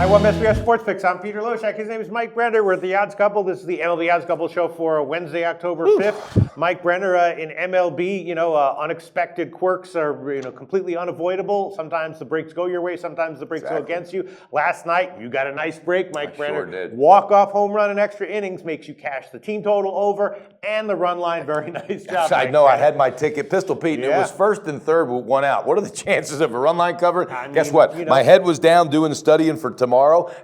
Hi, welcome to SBS Sports Picks. I'm Peter Loshak. His name is Mike Brenner. We're at the Odds Couple. This is the MLB Odds Couple show for Wednesday, October 5th. Mike Brenner in MLB, unexpected quirks are completely unavoidable. Sometimes the breaks go your way. Sometimes the breaks go against you. Last night, you got a nice break, Mike Brenner. Sure did. Walk-off home run in extra innings makes you cash the team total over and the run line. Very nice job, I Mike know. Brenner. I had my ticket. Pistol Pete, and it was first and third with one out. What are the chances of a run line cover? Guess what? My head was down doing studying for tomorrow,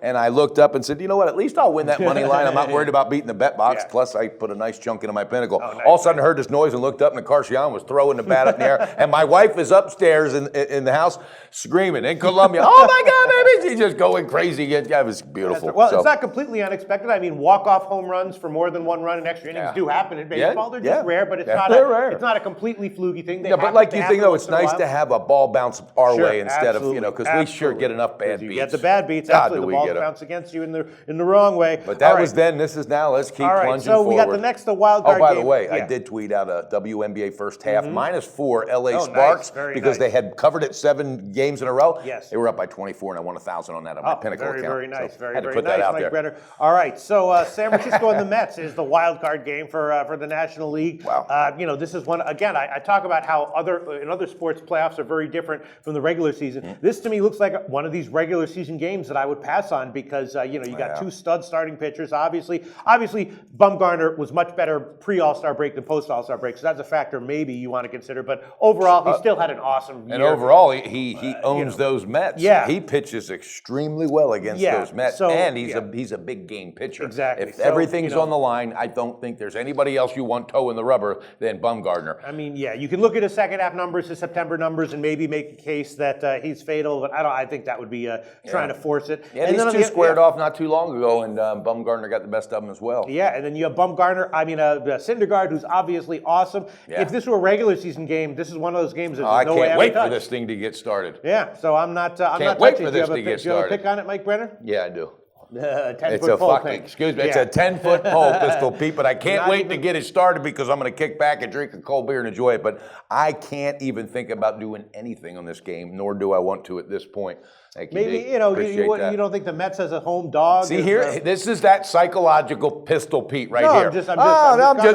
and I looked up and said, you know what? At least I'll win that money line. I'm not worried about beating the bet box. Plus, I put a nice chunk into my pinnacle. Nice. All of a sudden, I heard this noise and looked up, and Carcian was throwing the bat up in the air. And my wife is upstairs in the house screaming in Columbia, oh my God, baby! She's just going crazy. It was beautiful. Well, it's not completely unexpected. I mean, walk-off home runs for more than one run in extra innings do happen in baseball. They're just rare, but it's not a completely fluky thing. But like you think, though, it's nice to have a ball bounce our way instead of, because we sure get enough bad beats. You get the bad beats. Absolutely, the balls bounce against you in the wrong way. But that was then. This is now. Let's keep plunging so forward. We got the next wild card game. Oh, by game. the way, I did tweet out a WNBA first half -4 LA Sparks because they had covered it 7 games in a row. Yes, they were up by 24, and I won 1,000 on that on my pinnacle account. Very nice. So very had to very put nice, that out Mike there. Brenner. All right, so San Francisco and the Mets is the wild card game for the National League. Wow. This is one again. I talk about how in other sports playoffs are very different from the regular season. This to me looks like one of these regular season games that I would pass on because you got 2 stud starting pitchers. Obviously, Bumgarner was much better pre-All-Star break than post-All-Star break, so that's a factor maybe you want to consider. But overall, he still had an awesome year. And overall, he owns those Mets. Yeah, he pitches extremely well against those Mets, and he's a big game pitcher. Exactly. If everything's on the line, I don't think there's anybody else you want toe in the rubber than Bumgarner. I mean, you can look at his second half numbers, his September numbers, and maybe make a case that he's fatal. But I think that would be trying to force it. Yeah, these two squared off not too long ago, and Bumgarner got the best of them as well. Yeah, and then you have Syndergaard, who's obviously awesome. Yeah. If this were a regular season game, this is one of those games that I no way can't I wait would for this thing to get started. Yeah, so I'm not Can't wait touching. for this to get Do you have a started. pick on it, Mike Brenner? Yeah, I do. 10-foot pole pick. Excuse me, it's a 10-foot pole, Pistol Pete, but I can't wait to get it started because I'm going to kick back and drink a cold beer and enjoy it. But I can't even think about doing anything on this game, nor do I want to at this point. Maybe, you don't think the Mets as a home dog? See here, this is that psychological Pistol Pete right here.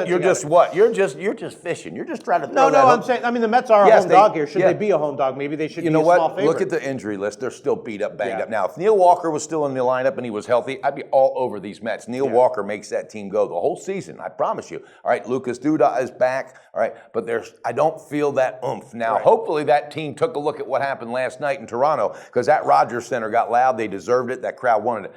You're just what? You're just fishing. You're just trying to throw I'm saying, the Mets are a home dog here. Should they be a home dog? Maybe they should be a small favorite. Look at the injury list. They're still beat up, banged up. Now, if Neil Walker was still in the lineup and he was healthy, I'd be all over these Mets. Neil Walker makes that team go the whole season, I promise you. All right, Lucas Duda is back. All right, but I don't feel that oomph. Now, hopefully that team took a look at what happened last night in Toronto because that Rogers Center got loud. They deserved it. That crowd wanted it.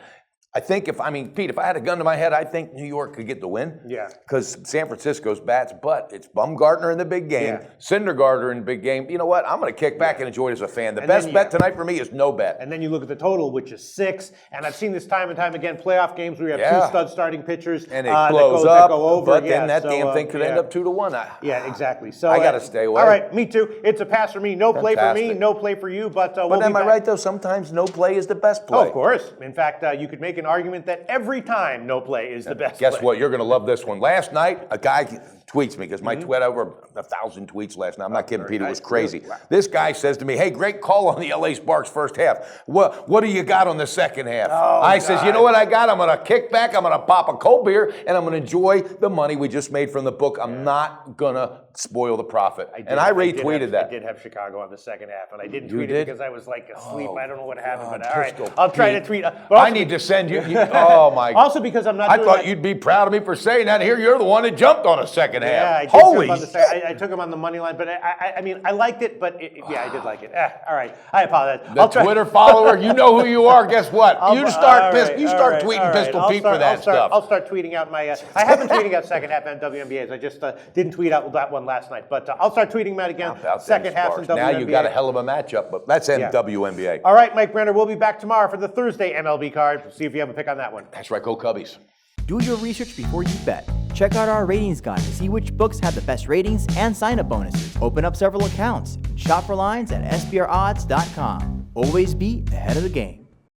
I think Pete, if I had a gun to my head, I think New York could get the win. Yeah. Because San Francisco's bats, but it's Bumgarner in the big game, Syndergaard in the big game. You know what? I'm going to kick back and enjoy it as a fan. The best bet tonight for me is no bet. And then you look at the total, which is 6. And I've seen this time and time again, playoff games where you have 2 stud starting pitchers. And it blows up, that go over. but then that damn thing could end up 2-1. Yeah, exactly. So I got to stay away. All right, me too. It's a pass for me. No play for me, no play for you. But am I right, though? Sometimes no play is the best play. Oh, of course. In fact, you could make an argument that every time no play is the best Guess play. what? You're going to love this one. Last night, a guy tweets me because my tweet over 1,000 tweets last night. I'm not kidding, Pete. It was crazy. This guy says to me, "Hey, great call on the LA Sparks first half. What do you got on the second half?" I says, "You know what I got? I'm going to kick back. I'm going to pop a cold beer, and I'm going to enjoy the money we just made from the book. I'm not going to spoil the profit." I retweeted that. I did have Chicago on the second half, and I didn't tweet it because I was like asleep. I don't know what happened, but all right, I'll try to tweet. I need to send you. Oh my! Also, because I'm not. I thought you'd be proud of me for saying that. Here, you're the one that jumped on a second half. Yeah, Holy! I took him on the money line, but I liked it. But I did like it. All right, I apologize. The Twitter follower, you know who you are. Guess what? You start tweeting Pistol Pete for that stuff. I'll start tweeting out my. I have been tweeting out second half and WNBAs. I just didn't tweet out that one last night, but I'll start tweeting them out again. Second half and WNBA. Now you got a hell of a matchup, but let's end WNBA. All right, Mike Brenner, we'll be back tomorrow for the Thursday MLB card. We'll see if you have a pick on that one. That's right, go Cubbies. Do your research before you bet. Check out our ratings guide to see which books have the best ratings and sign-up bonuses. Open up several accounts. Shop for lines at sbrodds.com. Always be ahead of the game.